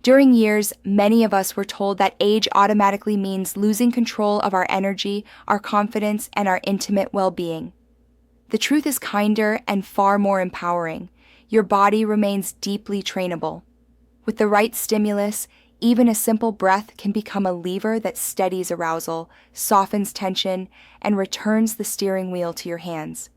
During years, many of us were told that age automatically means losing control of our energy, our confidence, and our intimate well-being. The truth is kinder and far more empowering. Your body remains deeply trainable. With the right stimulus, even a simple breath can become a lever that steadies arousal, softens tension, and returns the steering wheel to your hands.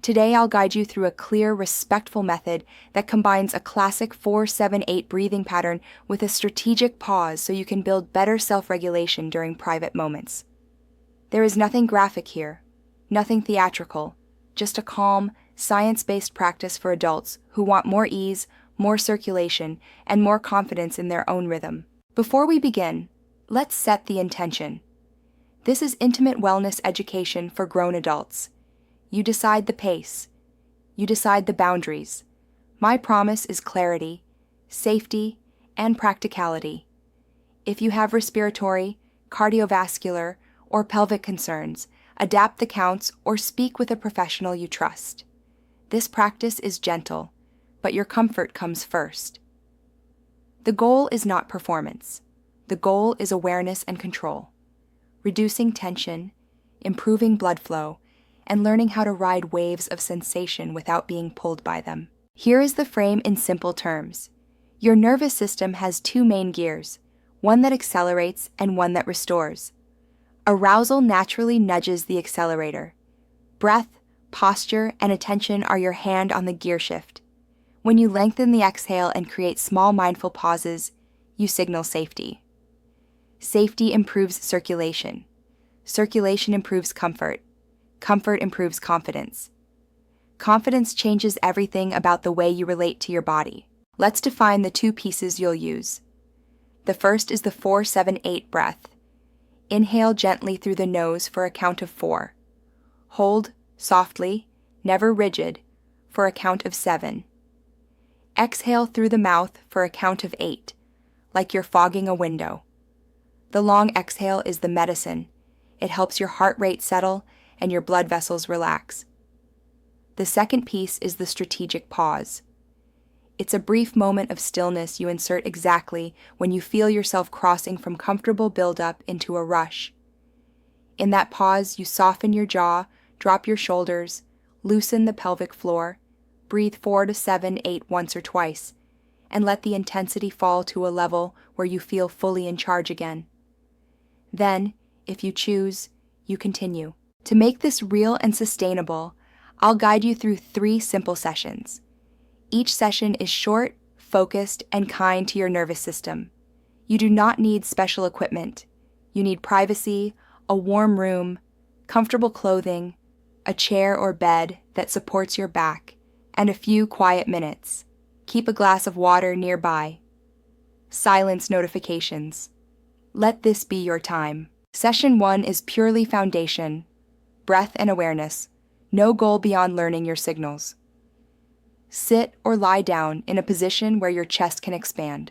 Today, I'll guide you through a clear, respectful method that combines a classic 4-7-8 breathing pattern with a strategic pause so you can build better self-regulation during private moments. There is nothing graphic here, nothing theatrical, just a calm, science-based practice for adults who want more ease, more circulation, and more confidence in their own rhythm. Before we begin, let's set the intention. This is intimate wellness education for grown adults. You decide the pace. You decide the boundaries. My promise is clarity, safety, and practicality. If you have respiratory, cardiovascular, or pelvic concerns, adapt the counts or speak with a professional you trust. This practice is gentle, but your comfort comes first. The goal is not performance. The goal is awareness and control, reducing tension, improving blood flow, and learning how to ride waves of sensation without being pulled by them. Here is the frame in simple terms. Your nervous system has two main gears, one that accelerates and one that restores. Arousal naturally nudges the accelerator. Breath, posture, and attention are your hand on the gear shift. When you lengthen the exhale and create small mindful pauses, you signal safety. Safety improves circulation. Circulation improves comfort. Comfort improves confidence. Confidence changes everything about the way you relate to your body. Let's define the two pieces you'll use. The first is the 4-7-8 breath. Inhale gently through the nose for a count of 4. Hold, softly, never rigid, for a count of 7. Exhale through the mouth for a count of 8, like you're fogging a window. The long exhale is the medicine. It helps your heart rate settle and your blood vessels relax. The second piece is the strategic pause. It's a brief moment of stillness you insert exactly when you feel yourself crossing from comfortable buildup into a rush. In that pause, you soften your jaw, drop your shoulders, loosen the pelvic floor, breathe 4-7-8 once or twice, and let the intensity fall to a level where you feel fully in charge again. Then, if you choose, you continue. To make this real and sustainable, I'll guide you through 3 simple sessions. Each session is short, focused, and kind to your nervous system. You do not need special equipment. You need privacy, a warm room, comfortable clothing, a chair or bed that supports your back, and a few quiet minutes. Keep a glass of water nearby. Silence notifications. Let this be your time. Session 1 is purely foundation, breath and awareness, no goal beyond learning your signals. Sit or lie down in a position where your chest can expand.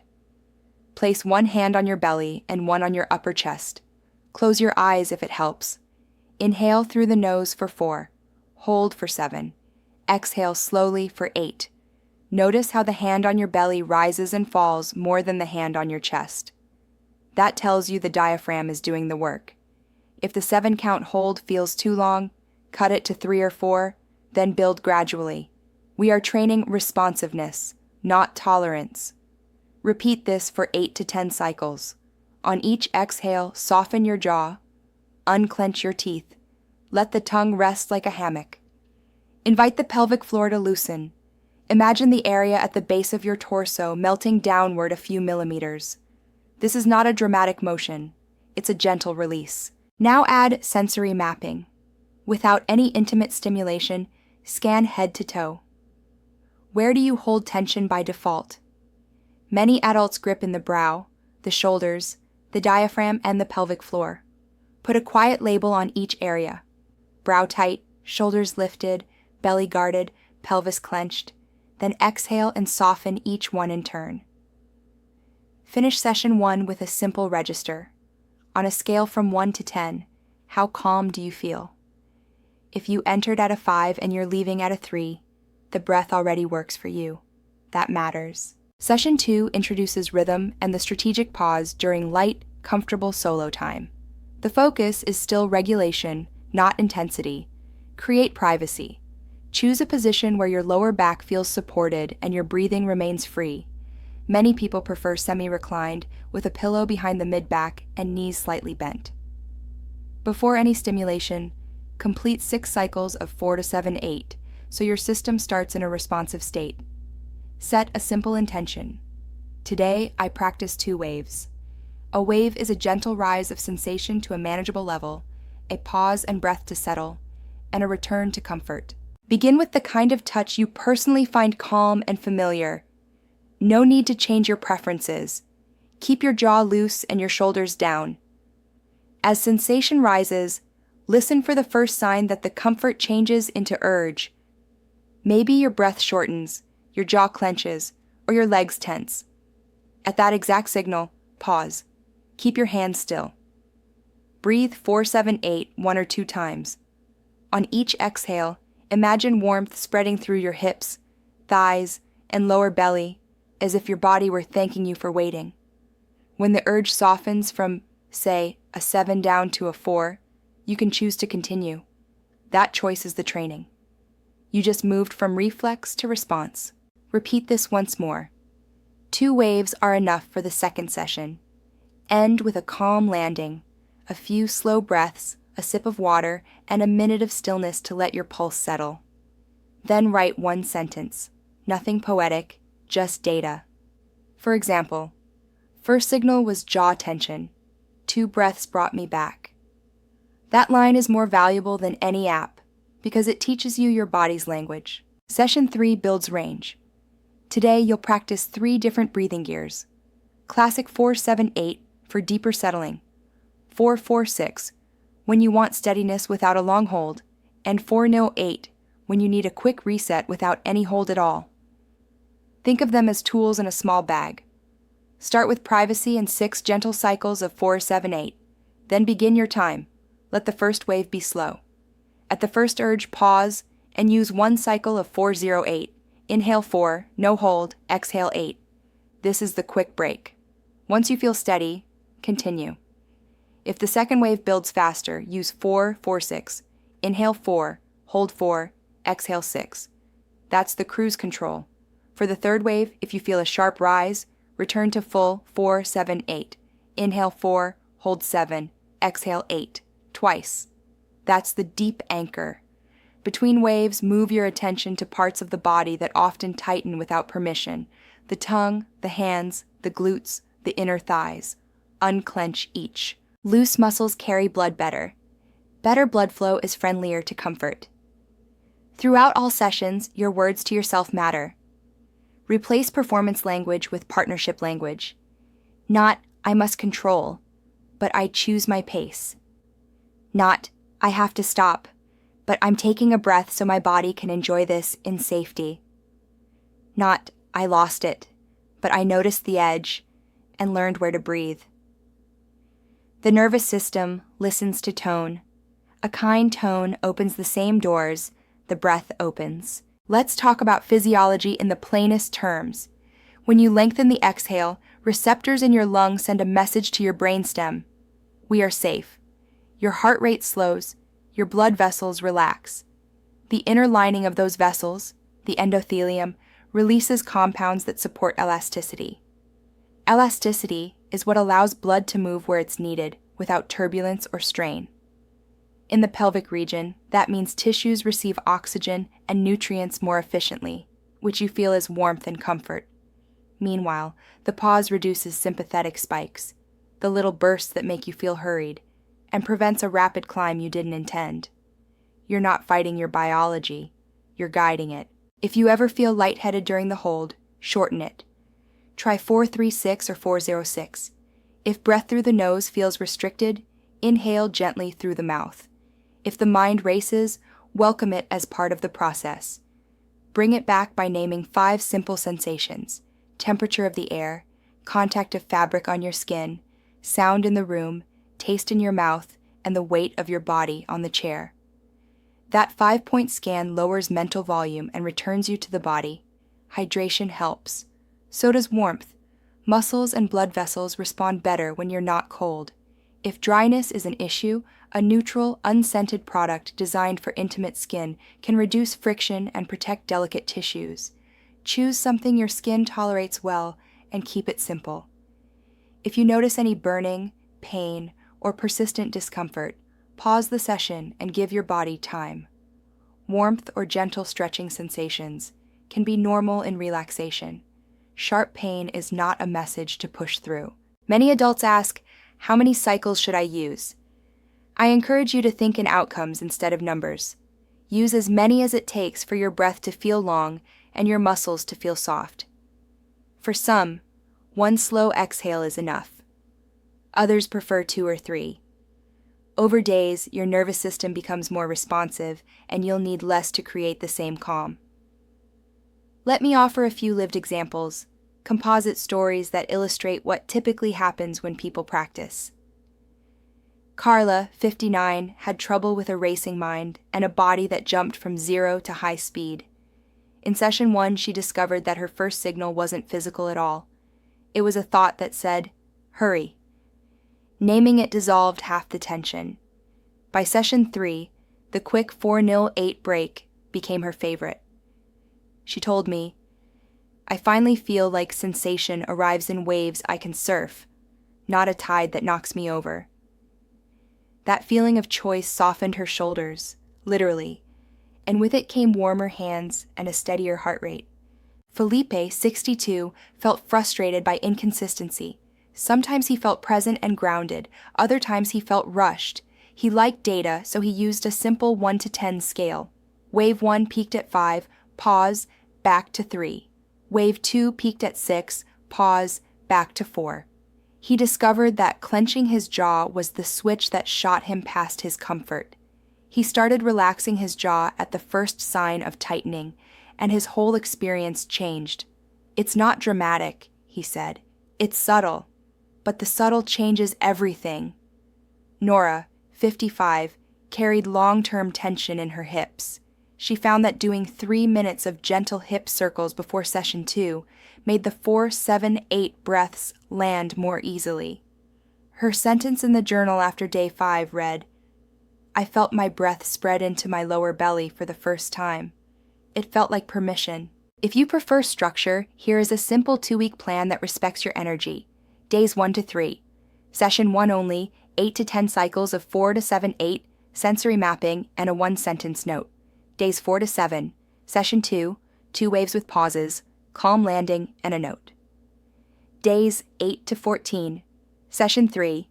Place one hand on your belly and one on your upper chest. Close your eyes if it helps. Inhale through the nose for 4. Hold for 7. Exhale slowly for 8. Notice how the hand on your belly rises and falls more than the hand on your chest. That tells you the diaphragm is doing the work. If the 7-count hold feels too long, cut it to 3 or 4, then build gradually. We are training responsiveness, not tolerance. Repeat this for 8 to 10 cycles. On each exhale, soften your jaw, unclench your teeth, let the tongue rest like a hammock. Invite the pelvic floor to loosen. Imagine the area at the base of your torso melting downward a few millimeters. This is not a dramatic motion. It's a gentle release. Now add sensory mapping. Without any intimate stimulation, scan head to toe. Where do you hold tension by default? Many adults grip in the brow, the shoulders, the diaphragm, and the pelvic floor. Put a quiet label on each area. Brow tight, shoulders lifted, belly guarded, pelvis clenched. Then exhale and soften each one in turn. Finish session 1 with a simple register. On a scale from 1 to 10, how calm do you feel? If you entered at a 5 and you're leaving at a 3, the breath already works for you. That matters. Session 2 introduces rhythm and the strategic pause during light, comfortable solo time. The focus is still regulation, not intensity. Create privacy. Choose a position where your lower back feels supported and your breathing remains free. Many people prefer semi-reclined with a pillow behind the mid-back and knees slightly bent. Before any stimulation, complete 6 cycles of 4 to 7, 8, so your system starts in a responsive state. Set a simple intention. Today, I practice 2 waves. A wave is a gentle rise of sensation to a manageable level, a pause and breath to settle, and a return to comfort. Begin with the kind of touch you personally find calm and familiar. No need to change your preferences. Keep your jaw loose and your shoulders down. As sensation rises, listen for the first sign that the comfort changes into urge. Maybe your breath shortens, your jaw clenches, or your legs tense. At that exact signal, pause. Keep your hands still. Breathe 4, 7, 8 1 or 2 times. On each exhale, imagine warmth spreading through your hips, thighs, and lower belly, as if your body were thanking you for waiting. When the urge softens from, say, a 7 down to a 4, you can choose to continue. That choice is the training. You just moved from reflex to response. Repeat this once more. 2 waves are enough for the second session. End with a calm landing, a few slow breaths, a sip of water, and a minute of stillness to let your pulse settle. Then write 1 sentence. Nothing poetic, just data. For example, first signal was jaw tension. 2 breaths brought me back. That line is more valuable than any app because it teaches you your body's language. Session 3 builds range. Today you'll practice 3 different breathing gears. Classic 4, 7, 8 for deeper settling. 4, 4, 6 when you want steadiness without a long hold, and 4, 0, 8 when you need a quick reset without any hold at all. Think of them as tools in a small bag. Start with privacy and 6 gentle cycles of 4, 7, 8. Then begin your time. Let the first wave be slow. At the first urge, pause and use 1 cycle of 4, 0, 8. Inhale 4, no hold, exhale 8. This is the quick break. Once you feel steady, continue. If the second wave builds faster, use 4, 4, 6. Inhale 4, hold 4, exhale 6. That's the cruise control. For the third wave, if you feel a sharp rise, return to full 4, 7, 8. Inhale 4, hold 7, exhale 8. Twice. That's the deep anchor. Between waves, move your attention to parts of the body that often tighten without permission. The tongue, the hands, the glutes, the inner thighs. Unclench each. Loose muscles carry blood better. Better blood flow is friendlier to comfort. Throughout all sessions, your words to yourself matter. Replace performance language with partnership language. Not, I must control, but I choose my pace. Not, I have to stop, but I'm taking a breath so my body can enjoy this in safety. Not, I lost it, but I noticed the edge and learned where to breathe. The nervous system listens to tone. A kind tone opens the same doors the breath opens. Let's talk about physiology in the plainest terms. When you lengthen the exhale, receptors in your lungs send a message to your brainstem. We are safe. Your heart rate slows, your blood vessels relax. The inner lining of those vessels, the endothelium, releases compounds that support elasticity. Elasticity is what allows blood to move where it's needed, without turbulence or strain. In the pelvic region, that means tissues receive oxygen and nutrients more efficiently, which you feel as warmth and comfort. Meanwhile, the pause reduces sympathetic spikes, the little bursts that make you feel hurried, and prevents a rapid climb you didn't intend. You're not fighting your biology, you're guiding it. If you ever feel lightheaded during the hold, shorten it. Try 4-3-6 or 4-0-6. If breath through the nose feels restricted, inhale gently through the mouth. If the mind races, welcome it as part of the process. Bring it back by naming 5 simple sensations: temperature of the air, contact of fabric on your skin, sound in the room, taste in your mouth, and the weight of your body on the chair. That 5-point scan lowers mental volume and returns you to the body. Hydration helps. So does warmth. Muscles and blood vessels respond better when you're not cold. If dryness is an issue, a neutral, unscented product designed for intimate skin can reduce friction and protect delicate tissues. Choose something your skin tolerates well and keep it simple. If you notice any burning, pain, or persistent discomfort, pause the session and give your body time. Warmth or gentle stretching sensations can be normal in relaxation. Sharp pain is not a message to push through. Many adults ask, how many cycles should I use? I encourage you to think in outcomes instead of numbers. Use as many as it takes for your breath to feel long and your muscles to feel soft. For some, one slow exhale is enough. Others prefer 2 or 3. Over days, your nervous system becomes more responsive and you'll need less to create the same calm. Let me offer a few lived examples, composite stories that illustrate what typically happens when people practice. Carla, 59, had trouble with a racing mind and a body that jumped from 0 to high speed. In session 1, she discovered that her first signal wasn't physical at all. It was a thought that said, "Hurry." Naming it dissolved half the tension. By session 3, the quick 4-0-8 break became her favorite. She told me, "I finally feel like sensation arrives in waves I can surf, not a tide that knocks me over." That feeling of choice softened her shoulders, literally, and with it came warmer hands and a steadier heart rate. Felipe, 62, felt frustrated by inconsistency. Sometimes he felt present and grounded, other times he felt rushed. He liked data, so he used a simple 1 to 10 scale. Wave 1 peaked at 5, pause, back to 3. Wave 2 peaked at 6, pause, back to 4. He discovered that clenching his jaw was the switch that shot him past his comfort. He started relaxing his jaw at the first sign of tightening, and his whole experience changed. "It's not dramatic," he said. "It's subtle. But the subtle changes everything." Nora, 55, carried long-term tension in her hips. She found that doing 3 minutes of gentle hip circles before session 2 made the 4-7-8 breaths land more easily. Her sentence in the journal after day 5 read, "I felt my breath spread into my lower belly for the first time. It felt like permission." If you prefer structure, here is a simple 2-week plan that respects your energy. Days 1 to 3. Session 1 only, 8 to 10 cycles of 4-7-8, sensory mapping, and a 1-sentence note. Days 4 to 7. Session 2, 2 waves with pauses, calm landing, and a note. Days 8 to 14. Session 3.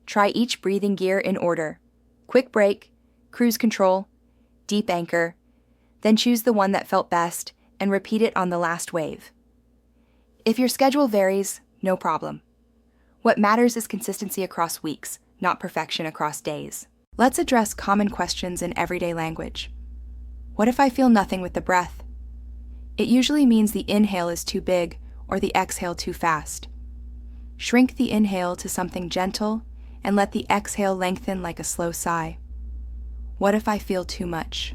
Try each breathing gear in order. Quick break, cruise control, deep anchor, then choose the one that felt best and repeat it on the last wave. If your schedule varies, no problem. What matters is consistency across weeks, not perfection across days. Let's address common questions in everyday language. What if I feel nothing with the breath? It usually means the inhale is too big or the exhale too fast. Shrink the inhale to something gentle and let the exhale lengthen like a slow sigh. What if I feel too much?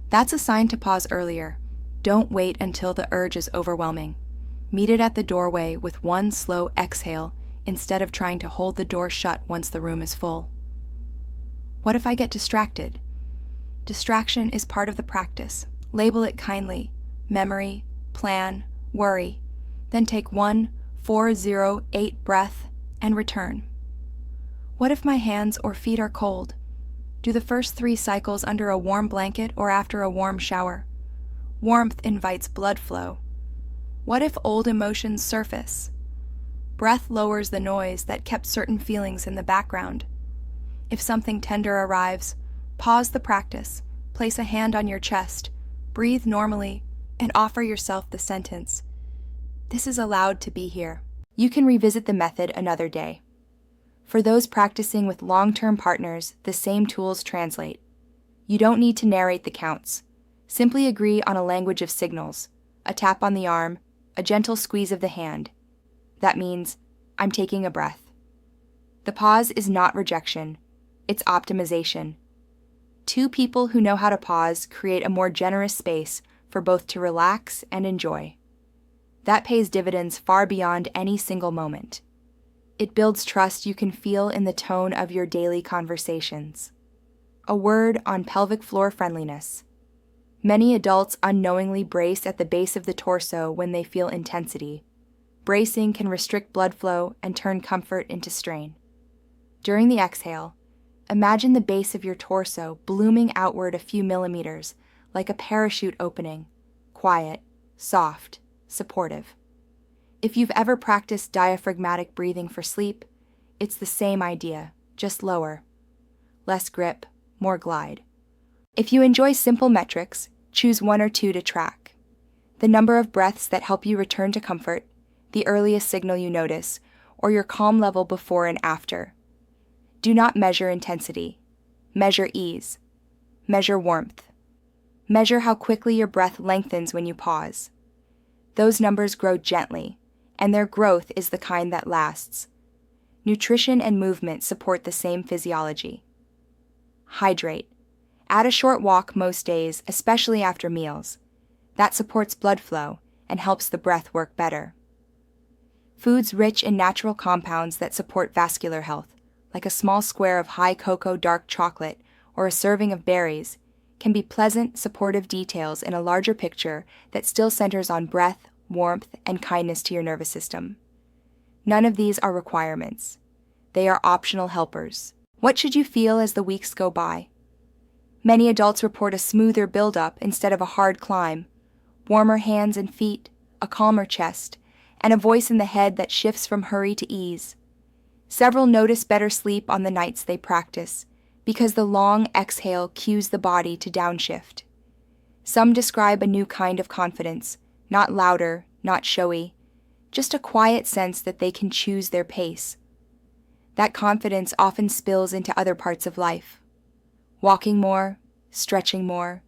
That's a sign to pause earlier. Don't wait until the urge is overwhelming. Meet it at the doorway with one slow exhale instead of trying to hold the door shut once the room is full. What if I get distracted? Distraction is part of the practice. Label it kindly: memory, plan, worry. Then take 1-4-0-8 breath and return. What if my hands or feet are cold? Do the first 3 cycles under a warm blanket or after a warm shower. Warmth invites blood flow. What if old emotions surface? Breath lowers the noise that kept certain feelings in the background. If something tender arrives, pause the practice, place a hand on your chest, breathe normally, and offer yourself the sentence, "This is allowed to be here." You can revisit the method another day. For those practicing with long-term partners, the same tools translate. You don't need to narrate the counts. Simply agree on a language of signals, a tap on the arm, a gentle squeeze of the hand. That means, "I'm taking a breath." The pause is not rejection, it's optimization. 2 people who know how to pause create a more generous space for both to relax and enjoy. That pays dividends far beyond any single moment. It builds trust you can feel in the tone of your daily conversations. A word on pelvic floor friendliness. Many adults unknowingly brace at the base of the torso when they feel intensity. Bracing can restrict blood flow and turn comfort into strain. During the exhale, imagine the base of your torso blooming outward a few millimeters, like a parachute opening, quiet, soft, supportive. If you've ever practiced diaphragmatic breathing for sleep, it's the same idea, just lower. Less grip, more glide. If you enjoy simple metrics, choose 1 or 2 to track. The number of breaths that help you return to comfort, the earliest signal you notice, or your calm level before and after. Do not measure intensity. Measure ease. Measure warmth. Measure how quickly your breath lengthens when you pause. Those numbers grow gently, and their growth is the kind that lasts. Nutrition and movement support the same physiology. Hydrate. Add a short walk most days, especially after meals. That supports blood flow and helps the breath work better. Foods rich in natural compounds that support vascular health, like a small square of high cocoa dark chocolate or a serving of berries, can be pleasant, supportive details in a larger picture that still centers on breath, warmth, and kindness to your nervous system. None of these are requirements. They are optional helpers. What should you feel as the weeks go by? Many adults report a smoother build-up instead of a hard climb, warmer hands and feet, a calmer chest, and a voice in the head that shifts from hurry to ease. Several notice better sleep on the nights they practice, because the long exhale cues the body to downshift. Some describe a new kind of confidence, not louder, not showy, just a quiet sense that they can choose their pace. That confidence often spills into other parts of life. Walking more, stretching more,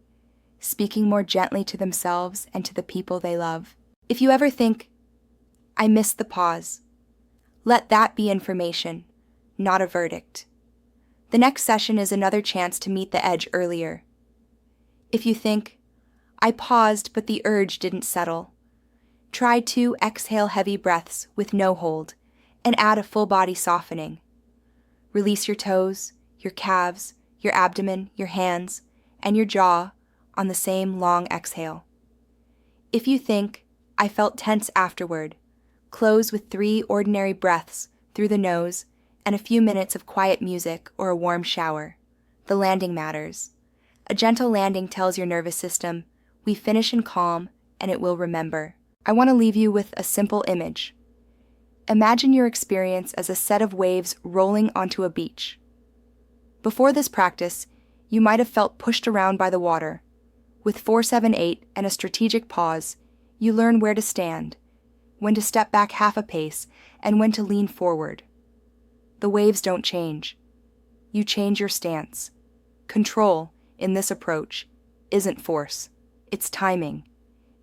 speaking more gently to themselves and to the people they love. If you ever think, I missed the pause, let that be information, not a verdict. The next session is another chance to meet the edge earlier. If you think, I paused but the urge didn't settle, try 2 exhale heavy breaths with no hold and add a full body softening. Release your toes, your calves, your abdomen, your hands, and your jaw on the same long exhale. If you think, I felt tense afterward, close with 3 ordinary breaths through the nose and a few minutes of quiet music or a warm shower. The landing matters. A gentle landing tells your nervous system, we finish in calm and it will remember. I want to leave you with a simple image. Imagine your experience as a set of waves rolling onto a beach. Before this practice, you might have felt pushed around by the water. With 4-7-8 and a strategic pause, you learn where to stand, when to step back half a pace, and when to lean forward. The waves don't change. You change your stance. Control, in this approach, isn't force. It's timing.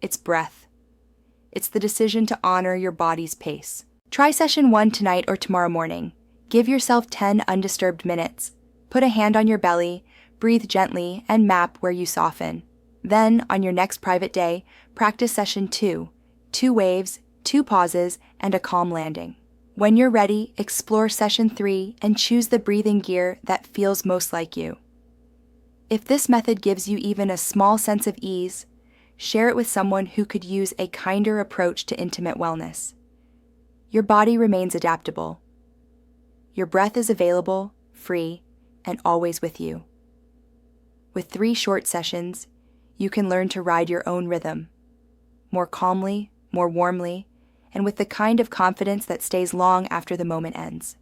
It's breath. It's the decision to honor your body's pace. Try session 1 tonight or tomorrow morning. Give yourself 10 undisturbed minutes. Put a hand on your belly, breathe gently, and map where you soften. Then, on your next private day, practice session 2. 2 waves, 2 pauses, and a calm landing. When you're ready, explore session 3 and choose the breathing gear that feels most like you. If this method gives you even a small sense of ease, share it with someone who could use a kinder approach to intimate wellness. Your body remains adaptable. Your breath is available, free, and always with you. With 3 short sessions, you can learn to ride your own rhythm, more calmly, more warmly, and with the kind of confidence that stays long after the moment ends.